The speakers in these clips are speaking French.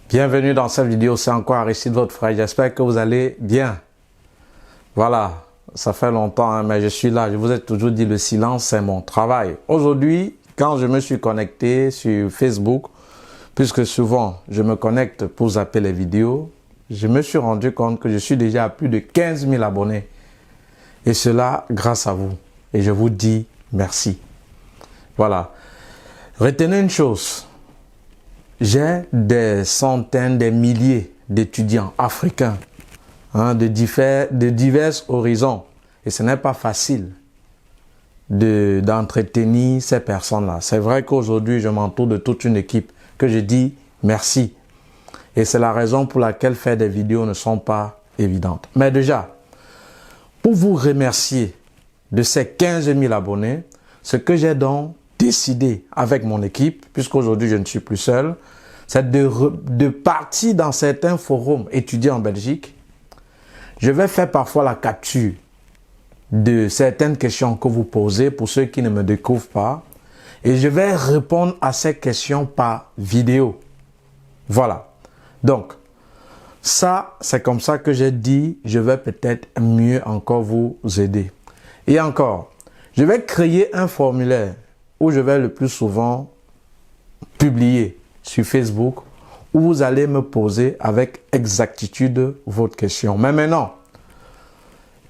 Bienvenue dans cette vidéo, c'est encore Aristide, votre frère. J'espère que vous allez bien. Voilà, ça fait longtemps, mais je suis là. Je vous ai toujours dit, le silence, c'est mon travail. Aujourd'hui, quand je me suis connecté sur Facebook, puisque souvent, je me connecte pour zapper les vidéos, je me suis rendu compte que je suis déjà à plus de 15 000 abonnés. Et cela grâce à vous. Et je vous dis merci. Voilà. Retenez une chose. J'ai des centaines, des milliers d'étudiants africains de divers horizons. Et ce n'est pas facile d'entretenir ces personnes-là. C'est vrai qu'aujourd'hui, je m'entoure de toute une équipe que je dis merci. Et c'est la raison pour laquelle faire des vidéos ne sont pas évidentes. Mais déjà, pour vous remercier de ces 15 000 abonnés, ce que j'ai donc décidé avec mon équipe, puisqu'aujourd'hui je ne suis plus seul, c'est de partir dans certains forums étudiés en Belgique. Je vais faire parfois la capture de certaines questions que vous posez pour ceux qui ne me découvrent pas. Et je vais répondre à ces questions par vidéo. Voilà. Donc, ça, c'est comme ça que j'ai dit, je vais peut-être mieux encore vous aider. Et encore, je vais créer un formulaire où je vais le plus souvent publier sur Facebook, où vous allez me poser avec exactitude votre question. Mais maintenant,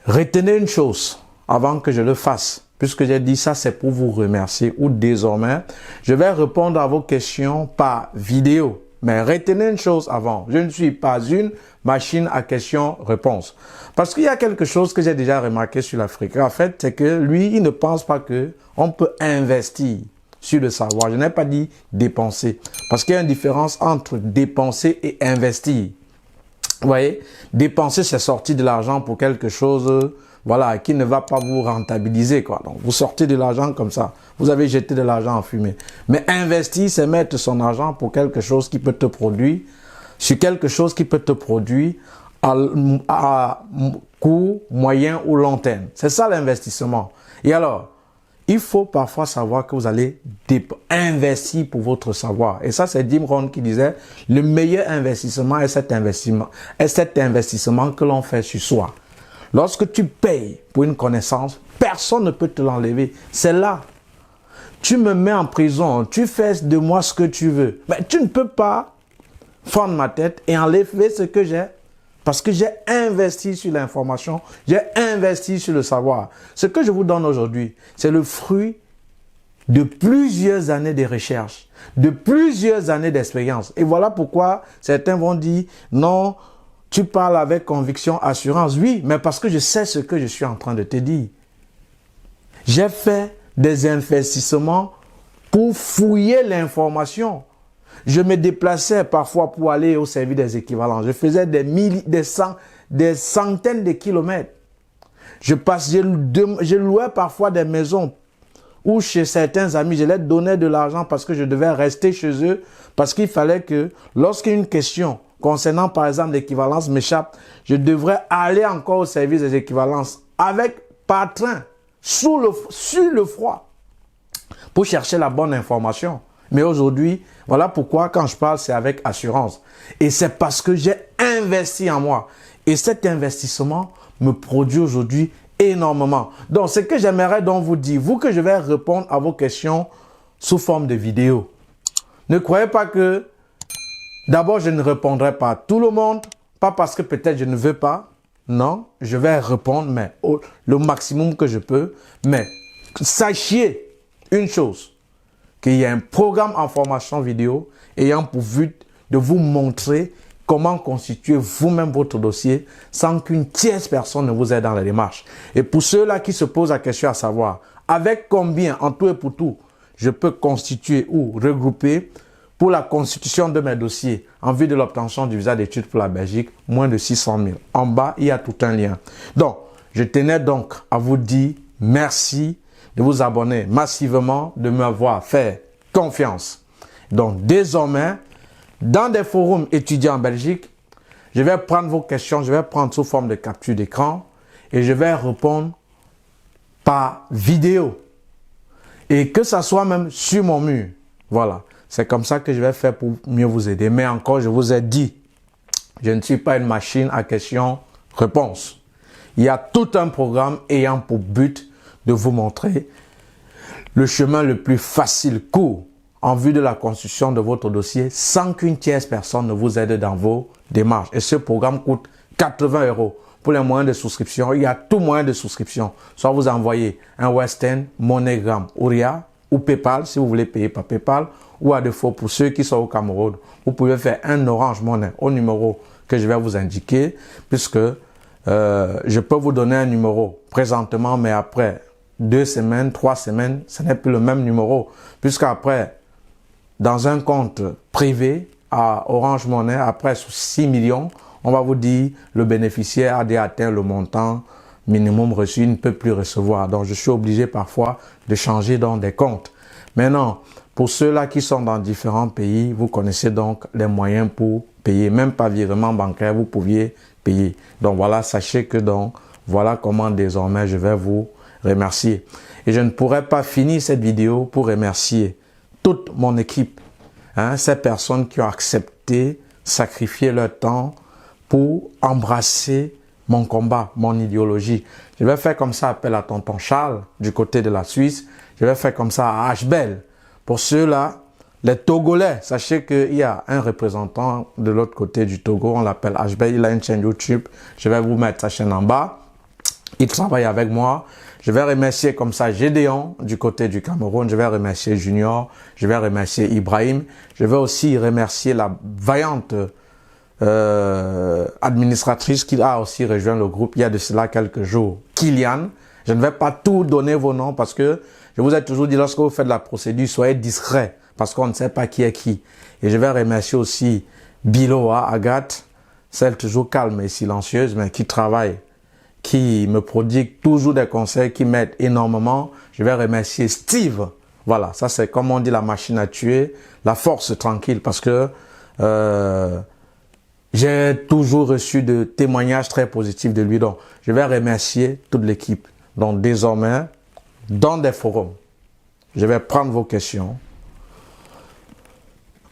retenez une chose avant que je le fasse, puisque j'ai dit ça, c'est pour vous remercier, ou désormais, je vais répondre à vos questions par vidéo. Mais retenez une chose avant, je ne suis pas une machine à questions-réponses. Parce qu'il y a quelque chose que j'ai déjà remarqué sur l'Afrique. En fait, c'est que lui, il ne pense pas qu'on peut investir sur le savoir. Je n'ai pas dit dépenser. Parce qu'il y a une différence entre dépenser et investir. Vous voyez, dépenser, c'est sortir de l'argent pour quelque chose voilà, qui ne va pas vous rentabiliser, quoi. Donc, vous sortez de l'argent comme ça. Vous avez jeté de l'argent en fumée. Mais investir, c'est mettre son argent pour quelque chose qui peut te produire, sur quelque chose qui peut te produire à court, moyen ou long terme. C'est ça l'investissement. Et alors, il faut parfois savoir que vous allez investir pour votre savoir. Et ça, c'est Jim Rohn qui disait, le meilleur investissement est cet investissement que l'on fait sur soi. Lorsque tu payes pour une connaissance, personne ne peut te l'enlever. C'est là. Tu me mets en prison, tu fais de moi ce que tu veux. Mais tu ne peux pas prendre ma tête et enlever ce que j'ai. Parce que j'ai investi sur l'information, j'ai investi sur le savoir. Ce que je vous donne aujourd'hui, c'est le fruit de plusieurs années de recherche, de plusieurs années d'expérience. Et voilà pourquoi certains vont dire, non, tu parles avec conviction, assurance. Oui, mais parce que je sais ce que je suis en train de te dire. J'ai fait des investissements pour fouiller l'information. Je me déplaçais parfois pour aller au service des équivalents. Je faisais des centaines de kilomètres. Je louais parfois des maisons où chez certains amis, je leur donnais de l'argent parce que je devais rester chez eux. Parce qu'il fallait que lorsqu'une question concernant par exemple l'équivalence m'échappe, je devrais aller encore au service des équivalences par train, sur le froid, pour chercher la bonne information. Mais aujourd'hui, voilà pourquoi quand je parle, c'est avec assurance. Et c'est parce que j'ai investi en moi. Et cet investissement me produit aujourd'hui énormément. Donc, ce que j'aimerais donc vous dire, vous que je vais répondre à vos questions sous forme de vidéo. Ne croyez pas que, d'abord, je ne répondrai pas à tout le monde, pas parce que peut-être je ne veux pas. Non, je vais répondre, mais le maximum que je peux. Mais sachez une chose, qu'il y a un programme en formation vidéo ayant pour but de vous montrer comment constituer vous-même votre dossier sans qu'une tierce personne ne vous aide dans la démarche. Et pour ceux-là qui se posent la question à savoir, avec combien, en tout et pour tout, je peux constituer ou regrouper pour la constitution de mes dossiers en vue de l'obtention du visa d'études pour la Belgique, moins de 600 000. En bas, il y a tout un lien. Donc, je tenais donc à vous dire merci de vous abonner massivement, de m'avoir fait confiance. Donc, désormais, dans des forums étudiants en Belgique, je vais prendre vos questions, je vais prendre sous forme de capture d'écran et je vais répondre par vidéo. Et que ça soit même sur mon mur. Voilà. C'est comme ça que je vais faire pour mieux vous aider. Mais encore, je vous ai dit, je ne suis pas une machine à questions-réponses. Il y a tout un programme ayant pour but de vous montrer le chemin le plus facile, court, en vue de la construction de votre dossier sans qu'une tierce personne ne vous aide dans vos démarches. Et ce programme coûte 80 €. Pour les moyens de souscription, il y a tout moyen de souscription. Soit vous envoyez un Western, MoneyGram, Oria ou PayPal si vous voulez payer par PayPal, ou à défaut pour ceux qui sont au Cameroun, vous pouvez faire un Orange Money au numéro que je vais vous indiquer, puisque je peux vous donner un numéro présentement, mais après 2 semaines, 3 semaines, ce n'est plus le même numéro, puisqu'après, dans un compte privé à Orange Money, après 6 millions, on va vous dire le bénéficiaire a déjà atteint le montant minimum reçu, il ne peut plus recevoir. Donc, je suis obligé parfois de changer dans des comptes. Maintenant, pour ceux-là qui sont dans différents pays, vous connaissez donc les moyens pour payer. Même par virement bancaire, vous pouviez payer. Donc, voilà, sachez que donc, voilà comment désormais je vais vous remercier. Et je ne pourrais pas finir cette vidéo pour remercier toute mon équipe, ces personnes qui ont accepté, sacrifié leur temps pour embrasser mon combat, mon idéologie. Je vais faire comme ça appel à tonton Charles du côté de la Suisse. Je vais faire comme ça à Ashbel. Pour ceux-là, les Togolais, sachez qu'il y a un représentant de l'autre côté du Togo, on l'appelle Ashbel, il a une chaîne YouTube. Je vais vous mettre sa chaîne en bas. Il travaille avec moi. Je vais remercier comme ça Gédéon du côté du Cameroun. Je vais remercier Junior. Je vais remercier Ibrahim. Je vais aussi remercier la vaillante administratrice qui a aussi rejoint le groupe il y a de cela quelques jours. Kylian. Je ne vais pas tout donner vos noms parce que je vous ai toujours dit lorsque vous faites la procédure, soyez discret parce qu'on ne sait pas qui est qui. Et je vais remercier aussi Biloa, Agathe, celle toujours calme et silencieuse mais qui travaille, qui me prodigue toujours des conseils qui m'aident énormément. Je vais remercier Steve. Voilà, ça c'est comme on dit la machine à tuer, la force tranquille parce que j'ai toujours reçu de témoignages très positifs de lui. Donc, je vais remercier toute l'équipe. Donc, désormais, dans des forums, je vais prendre vos questions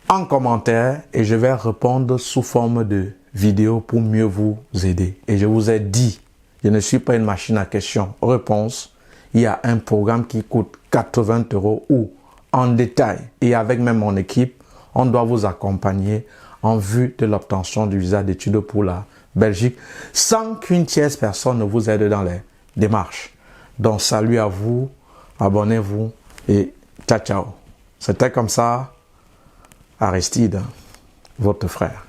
en commentaire et je vais répondre sous forme de vidéo pour mieux vous aider. Et je vous ai dit, je ne suis pas une machine à questions-réponses. Il y a un programme qui coûte 80 € où, en détail et avec même mon équipe, on doit vous accompagner en vue de l'obtention du visa d'études pour la Belgique sans qu'une tierce personne ne vous aide dans les démarches. Donc, salut à vous, abonnez-vous et ciao, ciao. C'était comme ça, Aristide, votre frère.